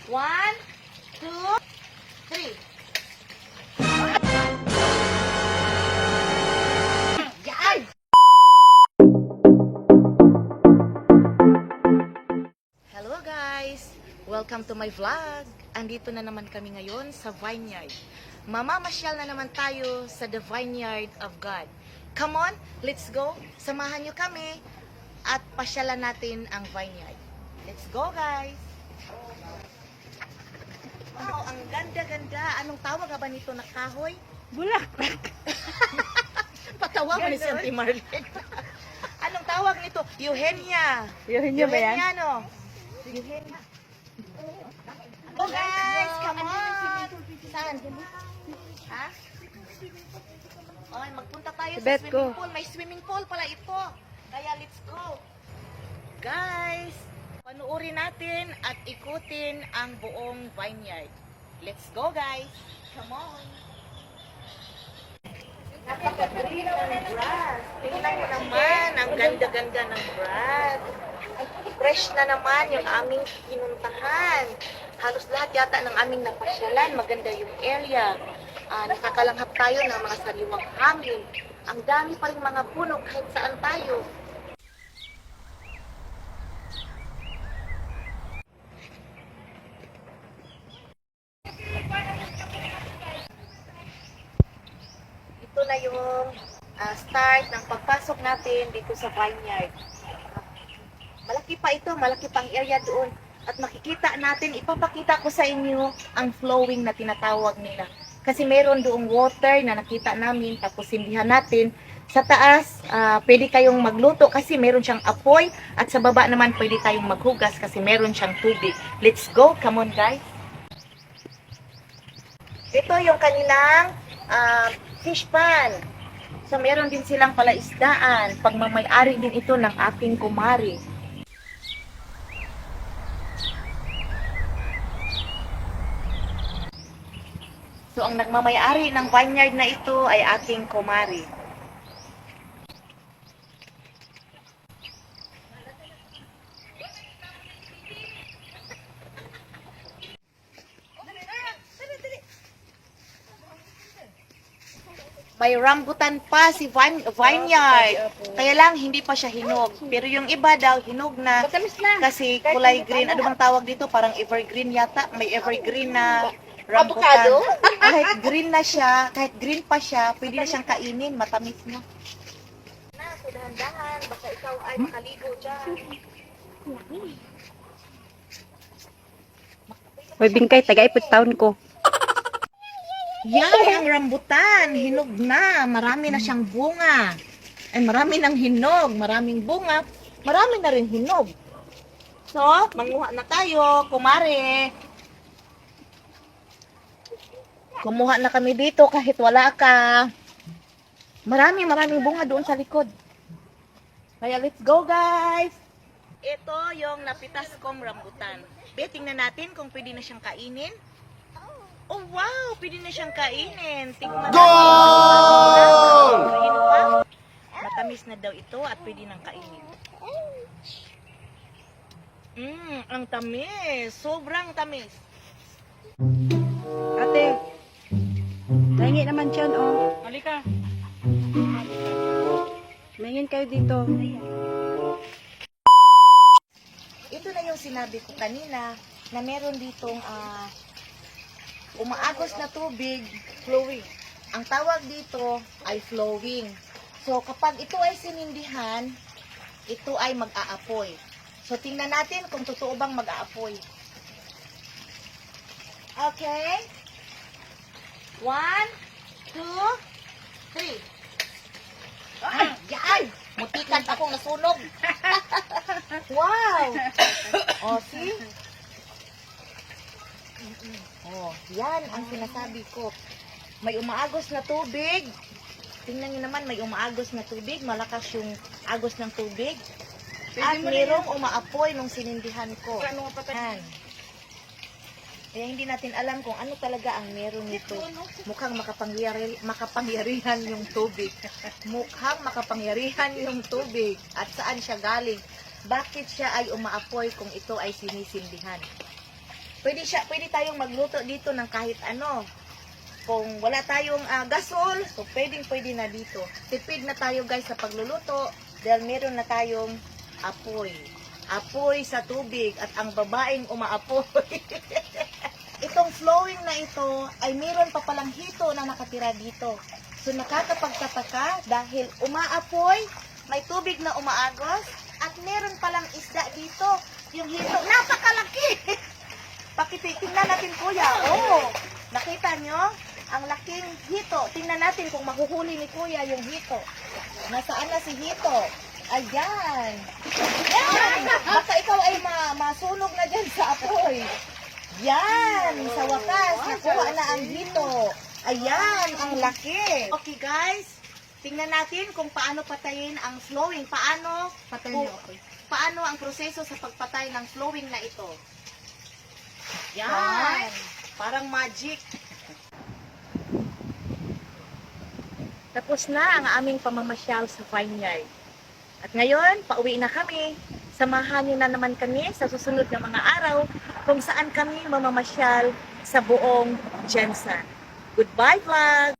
One, two, three. Yan! Hello guys! Welcome to my vlog. Andito na naman kami ngayon sa vineyard. Mamamasyal na naman tayo sa the vineyard of God. Come on, let's go. Samahan nyo kami at pasyalan natin ang vineyard. Let's go guys! Wow, ang ganda-ganda. Anong tawag ba nito na kahoy? Bulaklak. Patawa mo ni si Auntie Marlene. Anong tawag nito? Eugenia. Eugenia ba yan? Eugenia, no? Eugenia. Oh guys, come on. Saan? Ha? Okay, magpunta tayo sa Bet swimming ko. pool. May swimming pool pala ito. Kaya let's go. Guys, panuorin natin at ikutin ang buong vineyard. Let's go guys. Come on. Napakaganda ng grass. Tingnan mo naman, ang ganda-ganda ng grass. Fresh na naman yung aming pinuntahan. Halos lahat yata ng aming napasyalan. Maganda yung area. Nakakalanghap tayo ng mga sariwang hangin. Ang dami pa rin mga puno kahit saan tayo. Ito na yung start ng pagpasok natin dito sa vineyard. Malaki pa ito, malaki pang area doon. At makikita natin, ipapakita ko sa inyo ang flowing na tinatawag nila. Kasi meron doong water na nakita namin, tapos sindihan natin. Sa taas, pwede kayong magluto kasi meron siyang apoy. At sa baba naman, pwede tayong maghugas kasi meron siyang tubig. Let's go, come on guys. Ito yung kanilang fish pan. So meron din silang palaisdaan. Pagmamay-ari din ito ng aking kumari. So ang nagmamay-ari ng vineyard na ito ay aking kumari. May rambutan pa si vineyard. Kaya lang, hindi pa siya hinog. Pero yung iba daw, hinog na. Kasi kulay green. Ano bang tawag dito? Parang evergreen yata. May evergreen na rambutan. Avocado? Kahit green na siya, kahit green pa siya, pwede na siyang kainin. Matamis na. So dahan-dahan. Baka ikaw ay makaligo dyan. Hoy, bingkay, tagaipot taon ko. Yan ang rambutan, hinog na, marami na siyang bunga. Ay, marami nang hinog, maraming bunga, marami na rin hinog. So, manguha na tayo, kumare. Kumuha na kami dito kahit wala ka. Maraming bunga doon sa likod. Kaya let's go guys. Ito yung napitas kong rambutan. Tingnan natin kung pwede na siyang kainin. Oh wow, pwede na siyang kainin. Tingnan Goal! natin. Matamis na daw ito at pwede nang kainin. Ang tamis. Sobrang tamis. Ate, nahingi naman siya, oh. Halika. Mahingin kayo dito. Ito na yung sinabi ko kanina na meron ditong umaagos na tubig, flowing. Ang tawag dito ay flowing. So, kapag ito ay sinindihan, ito ay mag-aapoy. So, tingnan natin kung totoo bang mag-aapoy. Okay? 1, 2, 3. Ay, yan! Mutikan akong nasunog. Wow! O, see? Oh, yan ang sinasabi ko. May umaagos na tubig. Tingnan niyo naman, may umaagos na tubig. Malakas yung agos ng tubig. At mayroong umaapoy nung sinindihan ko. Yan. Kaya hindi natin alam kung ano talaga ang meron nito. Mukhang makapangyarihan yung tubig. Mukhang makapangyarihan yung tubig. At saan siya galing? Bakit siya ay umaapoy kung ito ay sinisindihan? pwede tayong magluto dito ng kahit ano. Kung wala tayong gasol, so pwede na dito. Tipid na tayo guys sa pagluluto dahil meron na tayong apoy. Apoy sa tubig at ang babaeng umaapoy. Itong flowing na ito ay meron pa palang hito na nakatira dito. So nakakapagtataka dahil umaapoy, may tubig na umaagos, at meron palang isda dito. Yung hito, napakalaki! Tingnan natin kuya. Oh, nakita nyo? Ang laking hito. Tingnan natin kung mahuhuli ni kuya yung hito. Nasaan na si hito? Ayan. Yan! Baka ikaw ay masunog na dyan sa apoy. Yan! Sa wakas, nakuha na ang hito. Ayan, ang laki. Okay guys, tingnan natin kung paano patayin ang flowing. Paano ang proseso sa pagpatay ng flowing na ito. Yan! Parang magic. Tapos na ang aming pamamasyal sa vineyard. At ngayon, pauwi na kami. Samahan niyo na naman kami sa susunod na mga araw kung saan kami mamamasyal sa buong Jensen. Goodbye vlog!